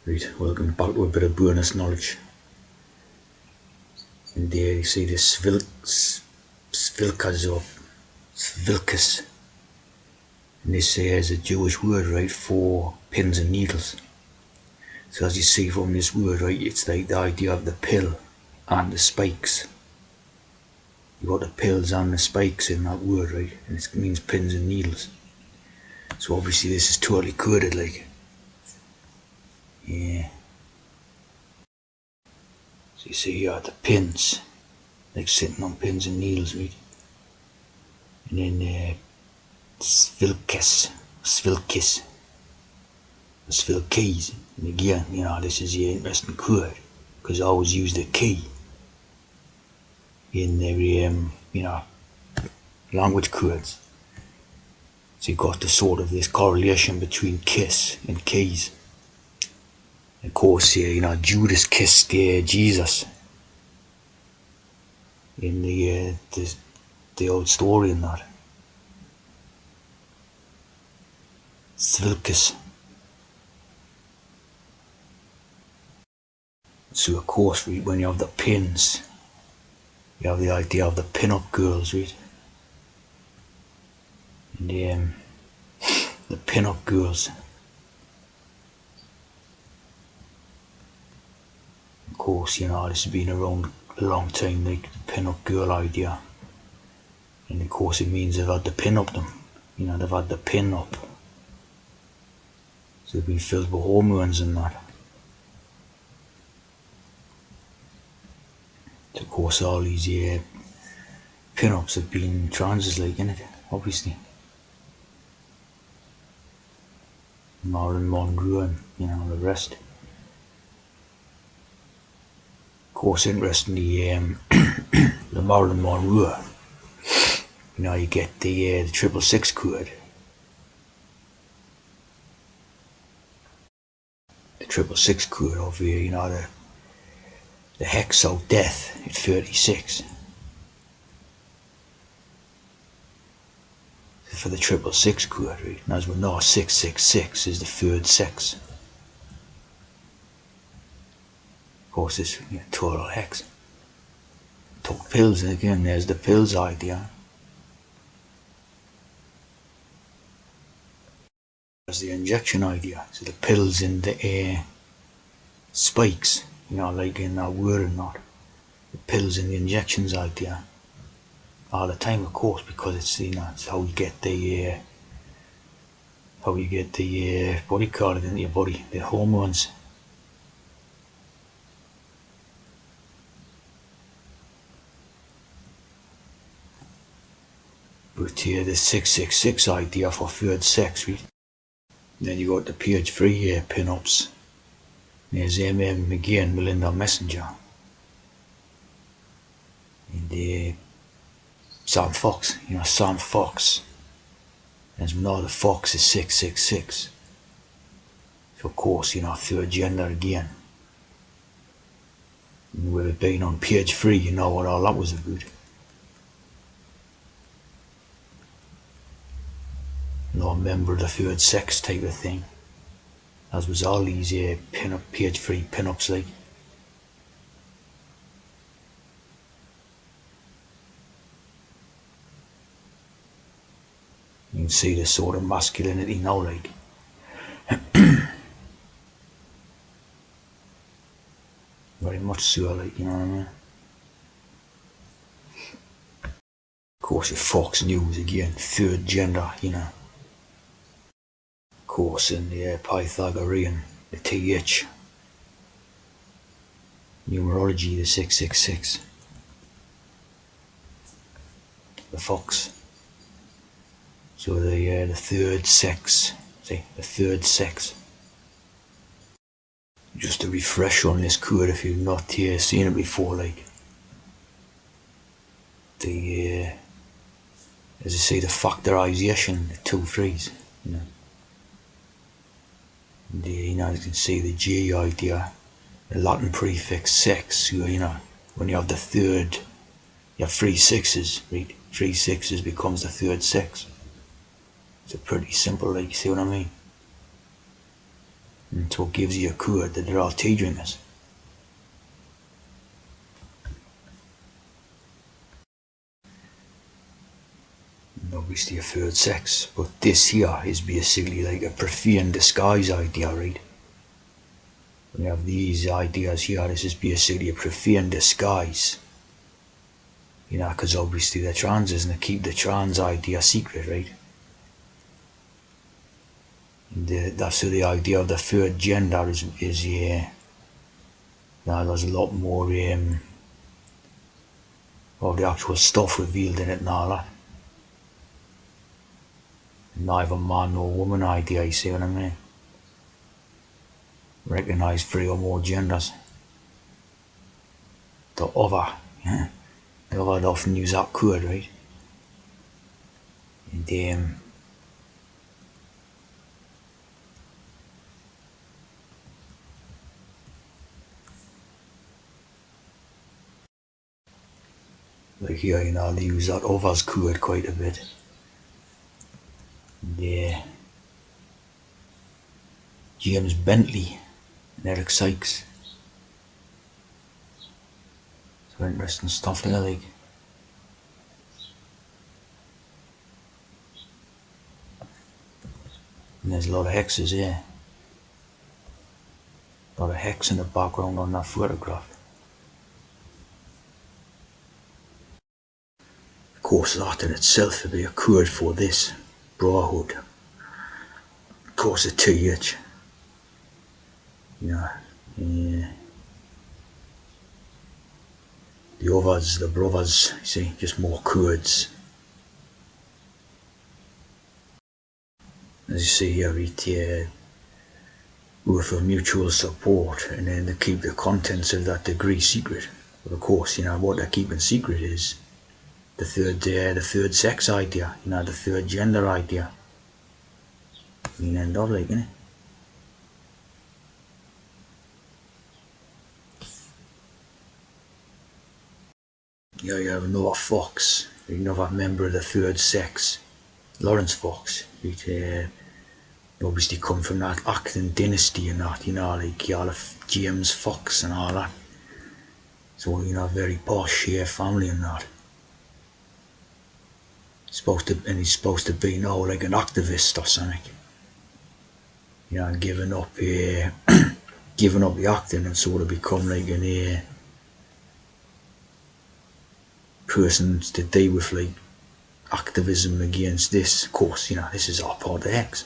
Right, welcome back to a bit of bonus knowledge. And there you see the shpilkes or shpilkes. And this is a Jewish word, right, for pins and needles. So as you see from this word, right, it's like the idea of the pill and the spikes. You got the pills and the spikes in that word, right, and it means pins and needles. So obviously this is totally coded, like, yeah. So you see here the pins, like sitting on pins and needles, right, and then shpilkes, shpilkes. And again, this is the interesting code because I always use the key in their, language codes. So you got the sort of this correlation between kiss and keys. Of course, Judas kissed Jesus in the old story and that. Shpilkes. So of course, when you have the pins, you have the idea of the pin-up girls, right? And the pin-up girls. Of course, this has been around a long time, like the pin-up girl idea. And of course it means they've had to pin up them. They've had the pin up. So they've been filled with hormones and that. So of course all these pin-ups have been transes, like, innit, obviously. Marilyn Monroe and the rest. Of course, interestingly, the Marilyn Monroe, you get the 666 code. The 666 code over here, the hex of death at 36. For the 666 code, right? And as we know, 666 is the third sex. Of course, it's total hex. Took pills, and again, there's the pills idea. There's the injection idea. So the pills in the spikes, like in that word or not. The pills and the injections idea. All the time, of course, because it's how you get the what do you call it, into your body, the hormones. But here the 666 idea for third sex, right? Then you got the page 3 pin-ups. There's McGee and Melinda Messenger. And Sam Fox, Sam Fox. As we know, the Fox is 666. So of course, third gender again. And with it being on page 3, you know what all that was about. No member of the third sex type of thing. As was all these pin-up, page 3 pin-ups, like. You can see the sort of masculinity now, like. Very much so, like, you know what I mean? Of course, your Fox News again, third gender, Of course, in the Pythagorean, the TH. Numerology, the 666. The Fox. So the third sex. See, the third sex. Just to refresh on this code if you've not seen it before, like. The as I say, the factorization, the 2 3s, The, you can see the G idea, the Latin prefix sex, so, when you have the third, you have 3 6s, right? 3 6s becomes the third sex. It's pretty simple, like, you see what I mean? And so it gives you a clue that they're all tea drinkers. And obviously a third sex, but this here is basically like a profane disguise idea, right? We have these ideas here, this is basically a profane disguise. Because obviously they're trans, and they keep the trans idea secret, right? And that's so the idea of the third gender is yeah. Now there's a lot more of the actual stuff revealed in it and all that. Neither man nor woman idea, you see what I mean? Recognise three or more genders. The other, yeah. The other often use that code, right? And like here, they use that others code quite a bit. Yeah. James Bentley and Eric Sykes. So interesting stuff there, like. And there's a lot of hexes here. A lot of hex in the background on that photograph. Of course, that in itself would be a code for this brotherhood. Of course, a TH. Yeah. The others, the brothers, you see, just more codes. As you see here, it with a mutual support, and then they keep the contents of that degree secret. But of course, what they're keeping secret is the third sex idea, the third gender idea. End of like, innit? Yeah, you have Noah Fox, another member of the third sex, Lawrence Fox. He'd obviously come from that acting dynasty and that, like all of James Fox and all that. So, very posh family and that. He's supposed to be now like an activist or something. And giving up giving up the acting and sort of become like an person to deal with like activism against this. Of course, this is all part of the hex.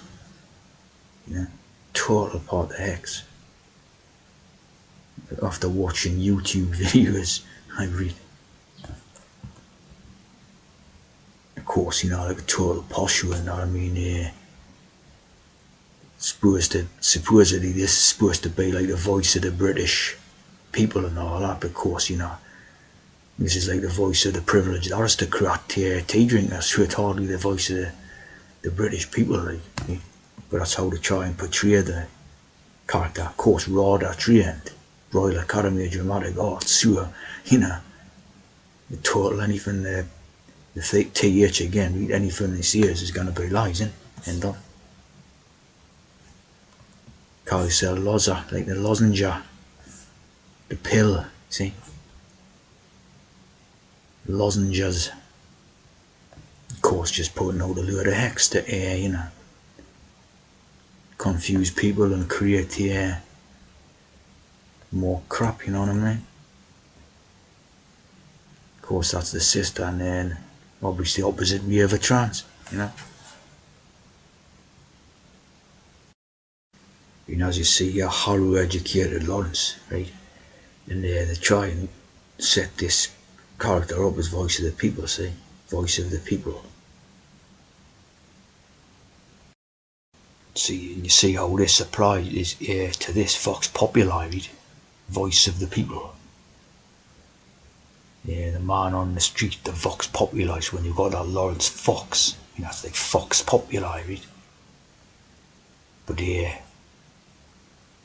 Total part of the hex. After watching YouTube videos, I read. Of course, like a total posh one, I mean, supposedly this is supposed to be like the voice of the British people and all that, but of course, this is like the voice of the privileged aristocrat tea drinkers, who are hardly the voice of the British people, like. But that's how they try and portray the character. Of course, rather trained, Royal Academy of Dramatic Arts, so, the total anything, the TH again, anything they see is going to be lies, end on. Carousel Loza, like the lozenge, the pill, see? Lozenges. Of course, just putting out a load of hex to confuse people and create more crap, you know what I mean? Of course, that's the sister, and then obviously opposite we have a trans, as you see here, Harrow educated Lawrence, right? And they try and set this character up as voice of the people, see? Voice of the people. See, and you see how this applies is to this Vox Populi, right? Voice of the people. Yeah, the man on the street, the Vox Populi, when you got that Lawrence Fox, it's like Vox Populi, right? But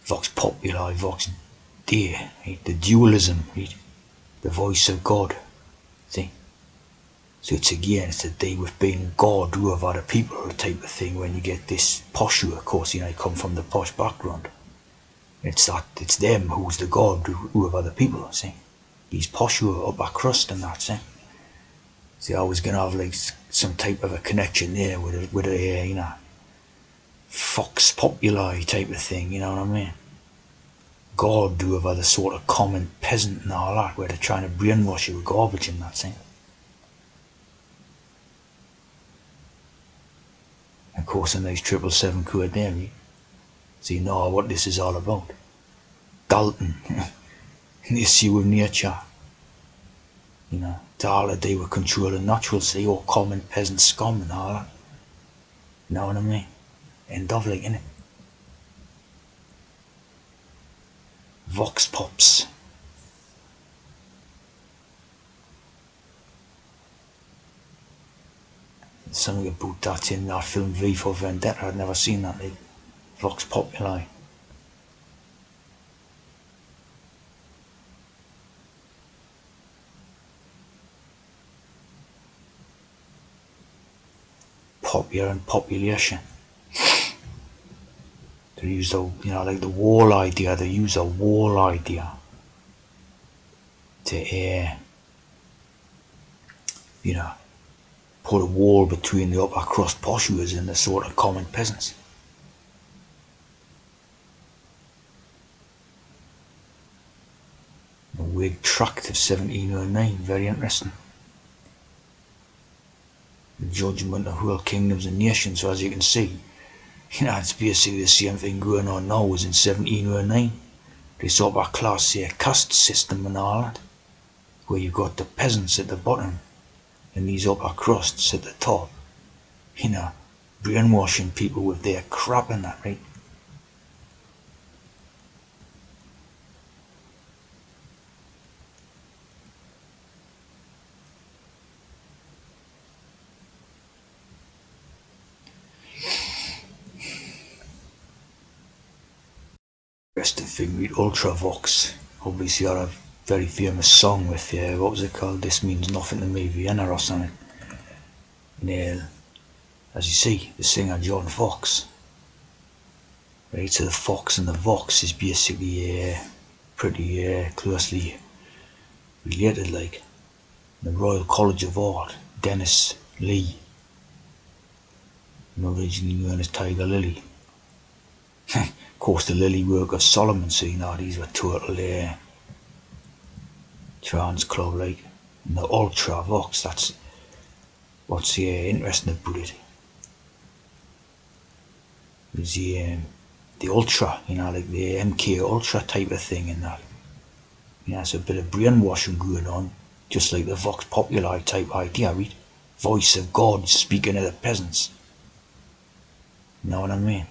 Vox Populi, Vox Dei, right? The dualism, right? The voice of God, see? So it's to do with being God over the people type of thing when you get this posh, of course, you come from the posh background. It's them who's the god who have other people, see. These posh who are upper crust and that, see. So I was gonna have like some type of a connection there with a Fox Populi type of thing, you know what I mean? God do have other sort of common peasant and all that, where they're trying to brainwash you with garbage and that thing. Of course, a nice 777 quid there, so you know what this is all about. Dalton, an issue of nature, it's all to do with controlling natural, see, or common peasant scum and all that. You know what I mean? End of like, innit? Vox Pops. Something about that in that film V for Vendetta. I'd never seen that, like Vox Populi. Popular and population. They use the, like the wall idea. They use a wall idea to, put a wall between the upper crust poshuas and the sort of common peasants. The Whig Tract of 1709, very interesting. The judgment of whole kingdoms and nations, so as you can see, it's basically the same thing going on now as in 1709. This upper class caste system and all that, where you've got the peasants at the bottom and these upper crusts at the top, brainwashing people with their crap and that, right? Interesting thing with Ultravox, obviously had a very famous song with, what was it called? This Means Nothing to Me, Vienna or something. And as you see, the singer John Fox, right? So the Fox and the Vox is basically pretty closely related, like. The Royal College of Art, Dennis Lee, originally known as Tiger Lily. Of course, the Lily work of Solomon, so these were total trans club, like. And the Ultra Vox, that's what's interesting about it. Is the Ultra, like the MK Ultra type of thing and that. It's a bit of brainwashing going on, just like the Vox Populi type idea, right? Voice of God speaking to the peasants. You know what I mean?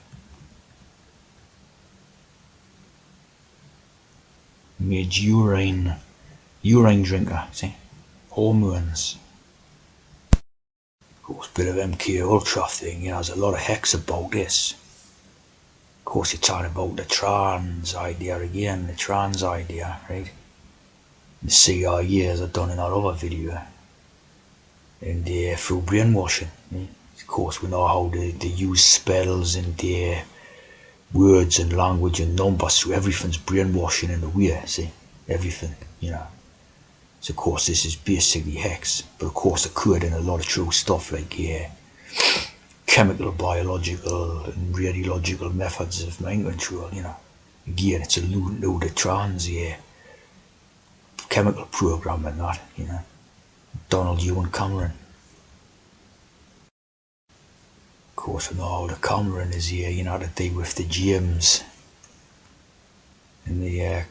Made urine drinker, see? Hormones. Of course, bit of MK Ultra thing, there's a lot of hex about this. Of course, you're talking about the trans idea again, right? The CIA, as I've done in our other video, and through brainwashing. Right? Of course, we know how they use spells and words and language and numbers, so everything's brainwashing in a way, see? Everything, So of course this is basically hex, but of course it could in a lot of true stuff like chemical, biological and radiological methods of mind control, Again, it's alluding to the trans chemical program and that, Donald Ewan Cameron. Of course we know how the Cameron is here, to do with the James and the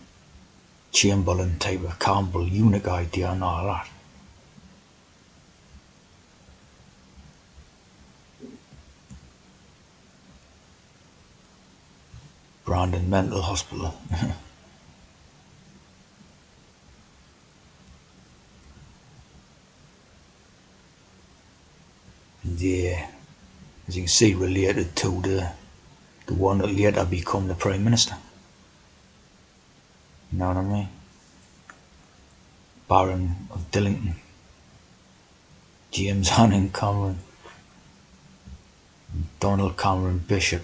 Chamberlain type of Campbell eunuch idea and all that. Brandon Mental Hospital. And as you can see, related to the one that later become the Prime Minister. You know what I mean? Baron of Dillington, James Hanning Cameron, Donald Cameron Bishop.